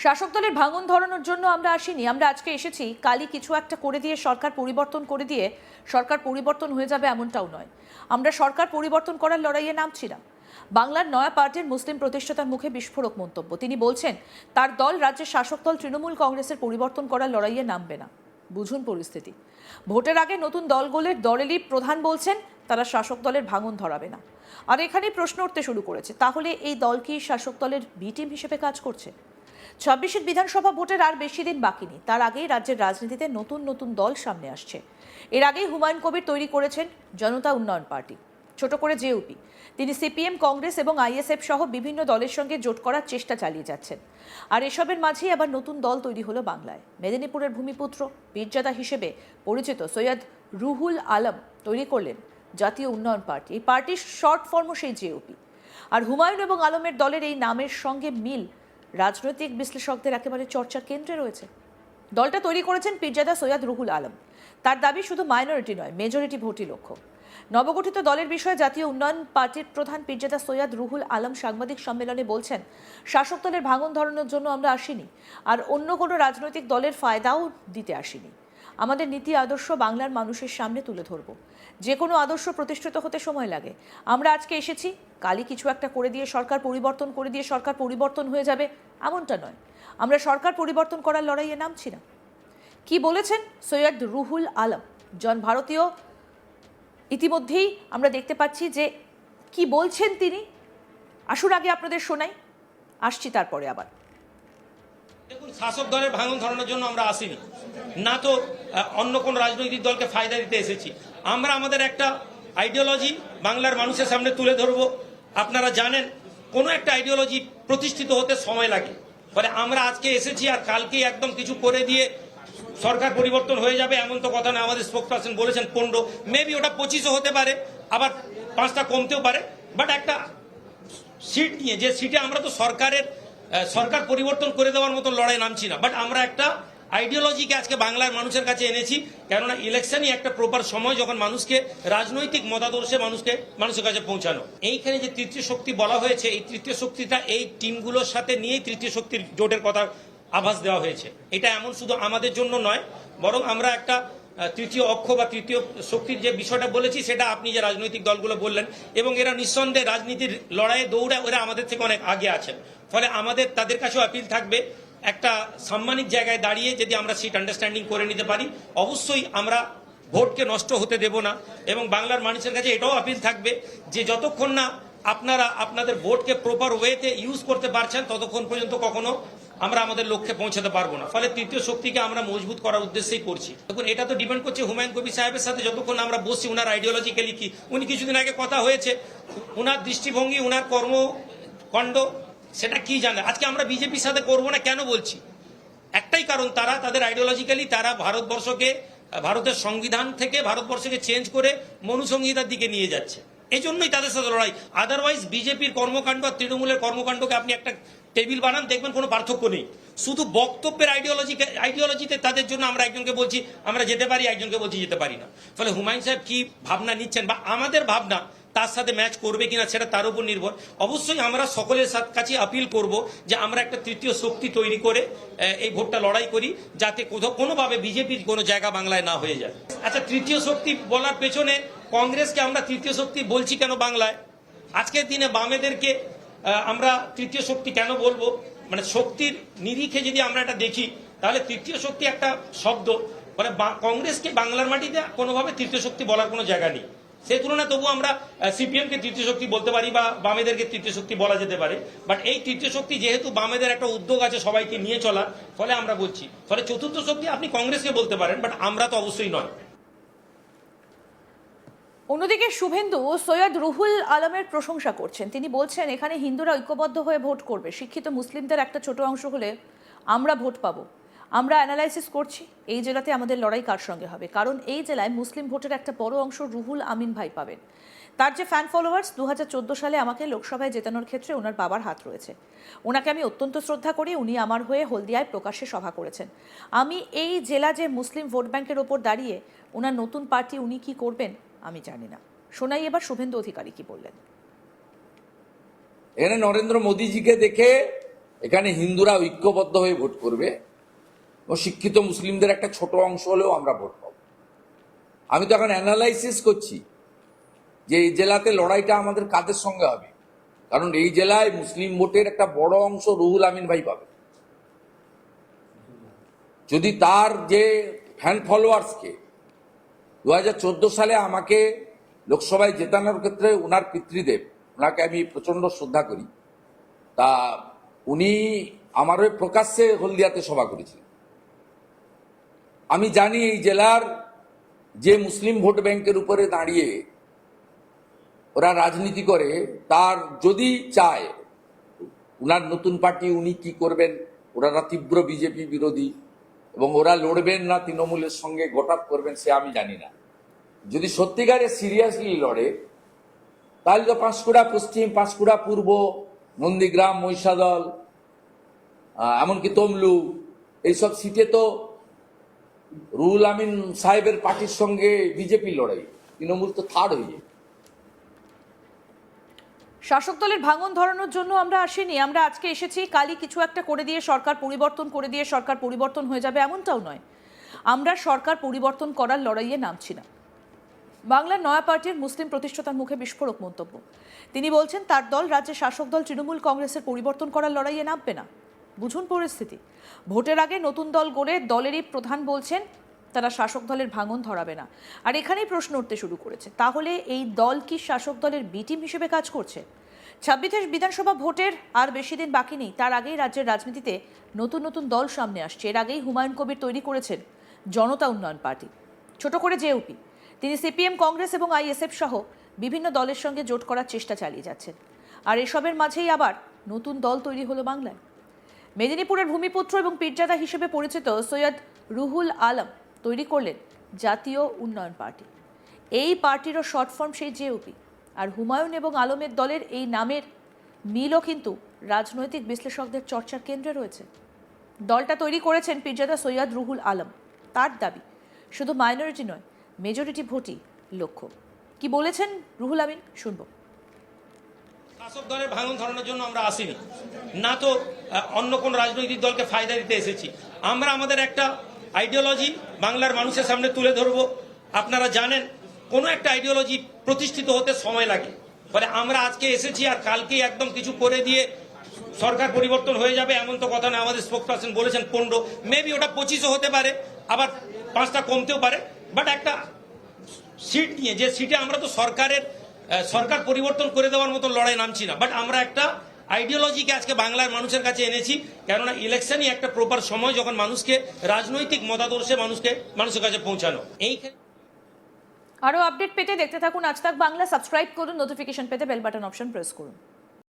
শাসক দলের ভাঙন ধরানোর জন্য আমরা আসিনি। আমরা আজকে এসেছি কালই কিছু একটা করে দিয়ে সরকার পরিবর্তন করে দিয়ে সরকার পরিবর্তন হয়ে যাবে এমনটাও নয়। আমরা সরকার পরিবর্তন করার লড়াইয়ে নামছি না। বাংলার নয়া পার্টির মুসলিম প্রতিষ্ঠাতার মুখে বিস্ফোরক মন্তব্য। তিনি বলছেন তার দল রাজ্যের শাসক দল তৃণমূল কংগ্রেসের পরিবর্তন করার লড়াইয়ে নামবে না। বুঝুন পরিস্থিতি। ভোটের আগে নতুন দলগুলোর দলেরই প্রধান বলছেন তারা শাসক দলের ভাঙন ধরাবে না। আর এখানেই প্রশ্ন উঠতে শুরু করেছে, তাহলে এই দল কি শাসক দলের বি টিম হিসেবে কাজ করছে? 26 বিধানসভা ভোটের আর বেশি দিন বাকি নেই। তার আগেই রাজ্যের রাজনীতিতে নতুন নতুন দল সামনে আসছে। এর আগেই হুমায়ুন কবির তৈরি করেছেন জনতা উন্নয়ন পার্টি, ছোট করে জেউপি। তিনি সিপিএম, কংগ্রেস এবং আইএসএফ সহ বিভিন্ন দলের সঙ্গে জোট করার চেষ্টা চালিয়ে যাচ্ছেন। আর এসবের মাঝেই আবার নতুন দল তৈরি হলো বাংলায়। মেদিনীপুরের ভূমিপুত্র, পীরজাদা হিসেবে পরিচিত সৈয়দ রুহুল আলম তৈরি করলেন জাতীয় উন্নয়ন পার্টি। এই পার্টির শর্ট ফর্মও সেই জেউপি। আর হুমায়ুন এবং আলমের দলের এই নামের সঙ্গে মিল রাজনৈতিক বিশ্লেষকদের একেবারে চর্চার কেন্দ্রে রয়েছে। দলটা তৈরি করেছেন পীরজাদা সৈয়দ রুহুল আলম। তার দাবি শুধু মাইনরিটি নয়, মেজরিটি ভোটই লক্ষ্য। নবগঠিত দলের বিষয়ে জাতীয় উন্নয়ন পার্টির প্রধান পীরজাদা সৈয়দ রুহুল আলম সাংবাদিক সম্মেলনে বলছেন, শাসক দলের ভাঙন ধরানোর জন্য আমরা আসিনি, আর অন্য কোনো রাজনৈতিক দলের ফায়দাও দিতে আসিনি। আমাদের নীতি আদর্শ বাংলার মানুষের সামনে তুলে ধরব। যে কোনো আদর্শ প্রতিষ্ঠিত হতে সময় লাগে। আমরা আজকে এসেছি কালই কিছু একটা করে দিয়ে সরকার পরিবর্তন করে দিয়ে সরকার পরিবর্তন হয়ে যাবে এমনটা নয়। আমরা সরকার পরিবর্তন করার লড়াইয়ে নামছি না। কি বলেছেন সৈয়দ রুহুল আলম? জন ভারতীয়। ইতিমধ্যেই আমরা দেখতে পাচ্ছি যে কি বলছেন তিনি। আসুন আগে আপনাদের শোনাই, আসছি তারপরে আবার। দেখুন, শাসক দলের ভাঙন ধরানোর জন্য আমরা আসিনি, না তো অন্য কোন রাজনৈতিক দলকে ফায়দা দিতে এসেছি। আমরা আমাদের একটা আইডিওলজি বাংলার মানুষের সামনে তুলে ধরবো। আপনারা জানেন কোনো একটা আইডিওলজি প্রতিষ্ঠিত হতে সময় লাগে। ফলে আমরা আজকে এসেছি আর কালকেই একদম কিছু করে দিয়ে সরকার পরিবর্তন হয়ে যাবে এমন তো কথা না। আমাদের স্পোকপারসন বলেছেন 15, মেবি ওটা 25ও হতে পারে, আবার 5টা কমতেও পারে। বাট একটা সিট নিয়ে, যে সিটে আমরা তো সরকার পরিবর্তন করে দেওয়ার মতো লড়াই নামছি না, বাট আমরা একটা আইডিওলজিকে আজকে বাংলার মানুষের কাছে এনেছি। কেননা ইলেকশনই একটা প্রপার সময় যখন মানুষকে রাজনৈতিক মতাদর্শে মানুষের কাছে পৌঁছানো। এইখানে যে তৃতীয় শক্তি বলা হয়েছে, এই তৃতীয় শক্তিটা এই টিমগুলোর সাথে নিয়েই তৃতীয় শক্তির জোটের কথা আভাস দেওয়া হয়েছে। এটা এমন শুধু আমাদের জন্য নয়, বরং আমরা একটা তৃতীয় অক্ষ বা তৃতীয় শক্তির যে বিষয়টা বলেছি, সেটা আপনি যে রাজনৈতিক দলগুলো বললেন, এবং এরা নিঃসন্দেহে রাজনীতির লড়াইয়ে দৌড়ে ওরা আমাদের থেকে অনেক আগে আছেন। ফলে আমাদের তাদের কাছেও আপিল থাকবে, একটা সাম্মানিক জায়গায় দাঁড়িয়ে যদি আমরা সিট আন্ডারস্ট্যান্ডিং করে নিতে পারি, অবশ্যই আমরা ভোটকে নষ্ট হতে দেব না। এবং বাংলার মানুষের কাছে এটাও আপিল থাকবে যে যতক্ষণ না আপনারা আপনাদের ভোটকে প্রপার ওয়েতে ইউজ করতে পারছেন, ততক্ষণ পর্যন্ত কখনো আমরা আমাদের লক্ষ্যে পৌঁছাতে পারবো না। ফলে তৃতীয় শক্তিকে আমরা মজবুত করার উদ্দেশ্যেই করছি। দেখুন, এটা তো ডিপেন্ড করছে হুমায়ুন কবির সাহেবের সাথে যতক্ষণ আমরা বসছি, উনার আইডিওলজিক্যালি কি, উনি কিছুদিন আগে কথা হয়েছে, উনার দৃষ্টিভঙ্গি, উনার কর্মকাণ্ড সেটা কি জানে। আজকে আমরা বিজেপির সাথে করবো না কেন বলছি? একটাই কারণ, তাদের আইডিওলজিক্যালি তারা ভারতের সংবিধান থেকে ভারতবর্ষকে চেঞ্জ করে মনুসংহিতার দিকে নিয়ে যাচ্ছে। এই জন্যই তাদের সাথে লড়াই। আদারওয়াইজ বিজেপির কর্মকাণ্ড আর তৃণমূলের কর্মকাণ্ডকে আপনি একটা টেবিল বানান, দেখবেন কোনো পার্থক্য নেই। শুধু বক্তব্যের আইডিওলজিতে তাদের জন্য আমরা একজনকে বলছি আমরা যেতে পারি, একজনকে বলছি যেতে পারি না। ফলে হুমায়ুন সাহেব কি ভাবনা নিচ্ছেন বা আমাদের ভাবনা তার সাথে ম্যাচ করবে কিনা সেটা তার উপর নির্ভর। অবশ্যই আমরা সকলের কাছে আপিল করব যে আমরা একটা তৃতীয় শক্তি তৈরি করে এই ভোটটা লড়াই করি, যাতে কোনোভাবে বিজেপির কোনো জায়গা বাংলায় না হয়ে যায়। আচ্ছা, তৃতীয় শক্তি বলার পেছনে কংগ্রেসকে আমরা তৃতীয় শক্তি বলছি কেন বাংলায়? আজকের দিনে বামেদেরকে আমরা তৃতীয় শক্তি কেন বলবো? মানে শক্তির নিরিখে যদি আমরা এটা দেখি, তাহলে তৃতীয় শক্তি একটা শব্দ, মানে কংগ্রেসকে বাংলার মাটিতে কোনোভাবে তৃতীয় শক্তি বলার কোনো জায়গা নেই। সেই তুলনায় তবু আমরা সিপিএমকে তৃতীয় শক্তি বলতে পারি বা বামেদেরকে তৃতীয় শক্তি বলা যেতে পারে। বাট এই তৃতীয় শক্তি যেহেতু বামেদের একটা উদ্যোগ আছে সবাইকে নিয়ে চলার, ফলে আমরা বলছি। ফলে চতুর্থ শক্তি আপনি কংগ্রেসকে বলতে পারেন, বাট আমরা তো অবশ্যই নয়। অন্যদিকে শুভেন্দু সৈয়দ রুহুল আলমের প্রশংসা করছেন। তিনি বলছেন এখানে হিন্দুরা ঐক্যবদ্ধ হয়ে ভোট করবে, শিক্ষিত মুসলিমদের একটা ছোট অংশ হলে আমরা ভোট পাবো। আমরা অ্যানালাইসিস করছি এই জেলাতে আমাদের লড়াই কার সঙ্গে হবে, কারণ এই জেলায় মুসলিম ভোটের একটা বড় অংশ রুহুল আমিন ভাই পাবেন। তার যে ফ্যান ফলোয়ার্স, 2014 সালে আমাকে লোকসভায় জেতানোর ক্ষেত্রে ওনার বাবার হাত রয়েছে। ওনাকে আমি অত্যন্ত শ্রদ্ধা করি। উনি আমার হয়ে হলদিয়ায় প্রকাশ্যে সভা করেছেন। আমি এই জেলা যে মুসলিম ভোট ব্যাংকের ওপর দাঁড়িয়ে ওনার নতুন পার্টি উনি কি করবেন আমি জানি না। শোনাই এবার শুভেন্দু অধিকারী কি বললেন। এখানে নরেন্দ্র মোদীজিকে দেখে এখানে হিন্দুরা ঐক্যবদ্ধ হয়ে ভোট করবে ও শিক্ষিত মুসলিমদের একটা ছোট অংশ হলেও আমরা ভোট পাবো। আমি তো এখন অ্যানালাইসিস করছি যে এই জেলাতে লড়াইটা আমাদের কাদের সঙ্গে হবে, কারণ এই জেলায় মুসলিম ভোটের একটা বড় অংশ রুহুল আমিন ভাই পাবে। যদি তার যে ফ্যান ফলোয়ার্সকে 2014 সালে আমাকে লোকসভায় জেতানোর ক্ষেত্রে ওনার পিতৃদেব, ওনাকে আমি প্রচন্ড শ্রদ্ধা করি, তা উনি আমার ওই প্রকাশ্যে হলদিয়াতে সভা করেছিলেন। আমি জানি এই জেলার যে মুসলিম ভোট ব্যাংকের উপরে দাঁড়িয়ে ওরা রাজনীতি করে, তার যদি চায় উনার নতুন পার্টি উনি কি করবেন, ওরা তীব্র বিজেপি বিরোধী এবং ওরা লড়বেন না তৃণমূলের সঙ্গে গোটাপ করবেন সে আমি জানি না। যদি সত্যিকারে সিরিয়াসলি লড়ে তাহলে তো পাঁশকুড়া পশ্চিম, পাঁশকুড়া পূর্ব, নন্দীগ্রাম, মহিষাদল, এমনকি তমলু, এইসব সিটে তো রুহুল আমিন সাহেবের পার্টির সঙ্গে বিজেপি লড়াই, তৃণমূল তো থার্ড হয়ে যায়। শাসক দলের ভাঙন ধরানোর জন্য আমরা আসিনি, আমরা আজকে এসেছি কালই কিছু একটা করে দিয়ে সরকার পরিবর্তন করে দিয়ে সরকার পরিবর্তন হয়ে যাবে এমনটাও নয়। আমরা সরকার পরিবর্তন করার লড়াইয়ে নামছি না। বাংলার নয়া পার্টির মুসলিম প্রতিষ্ঠাতার মুখে বিস্ফোরক মন্তব্য। তিনি বলছেন তার দল রাজ্যের শাসক দল তৃণমূল কংগ্রেসের পরিবর্তন করার লড়াইয়ে নামবে না। বুঝুন পরিস্থিতি। ভোটের আগে নতুন দল গড়ে দলেরই প্রধান বলছেন তারা শাসক দলের ভাঙন ধরাবে না। আর এখানেই প্রশ্ন উঠতে শুরু করেছে, তাহলে এই দল কি শাসক দলের বি টিম হিসেবে কাজ করছে? 26 বিধানসভা ভোটের আর বেশি দিন বাকি নেই, তার আগেই রাজ্যের রাজনীতিতে নতুন নতুন দল সামনে আসছে। এর আগেই হুমায়ুন কবির তৈরি করেছেন জনতা উন্নয়ন পার্টি, ছোট করে জেউপি। তিনি সিপিএম, কংগ্রেস এবং আইএসএফ সহ বিভিন্ন দলের সঙ্গে জোট করার চেষ্টা চালিয়ে যাচ্ছেন। আর এসবের মাঝেই আবার নতুন দল তৈরি হলো বাংলায়। মেদিনীপুরের ভূমিপুত্র এবং পীরজাদা হিসেবে পরিচিত সৈয়দ রুহুল আলম তৈরি করলেন জাতীয় উন্নয়ন পার্টি। এই পার্টিরও শর্ট ফর্ম সেই জেউপি। আর হুমায়ুন এবং আলমের দলের এই নামের মিলও কিন্তু রাজনৈতিক বিশ্লেষকদের চর্চার কেন্দ্রে রয়েছে। দলটা তৈরি করেছেন পীরজাদা সৈয়দ রুহুল আলম। তার দাবি শুধু মাইনরিটি নয়, মেজরিটি ভোটই লক্ষ্য। কি বলেছেন রুহুল আমিন, শুনবো। শাসক দলের ভাঙন ধরানোর জন্য আমরা আসিনি, না তো অন্য কোন রাজনৈতিক দলকে ফায়দা দিতে এসেছি। আমরা আমাদের একটা আইডিওলজি বাংলার মানুষের সামনে তুলে ধরবো। আপনারা জানেন কোনো একটা আইডিওলজি প্রতিষ্ঠিত হতে সময় লাগে, ফলে আমরা আজকে এসেছি আর কালকেই একদম কিছু করে দিয়ে সরকার পরিবর্তন হয়ে যাবে এমন তো কথা না। আমাদের স্পোকপারসন বলেছেন 15, মেবি ওটা 25ও হতে পারে, আবার 5টা কমতেও পারে। বাট একটা সিট নিয়ে, যে সিটে আমরা তো সরকার পরিবর্তন করে দেওয়ার মতো লড়াই নামছি না, বাট আমরা একটা আইডিওলজিকে আজকে বাংলার মানুষের কাছে এনেছি। কেননা ইলেকশনই একটা প্রপার সময় যখন মানুষকে রাজনৈতিক মতাদর্শে মানুষের কাছে পৌঁছানো। এই আরও আপডেট পেতে দেখতে থাকুন আজ তাক বাংলা। সাবস্ক্রাইব করুন, নোটিফিকেশন পেতে বেল বাটন অপশন প্রেস করুন।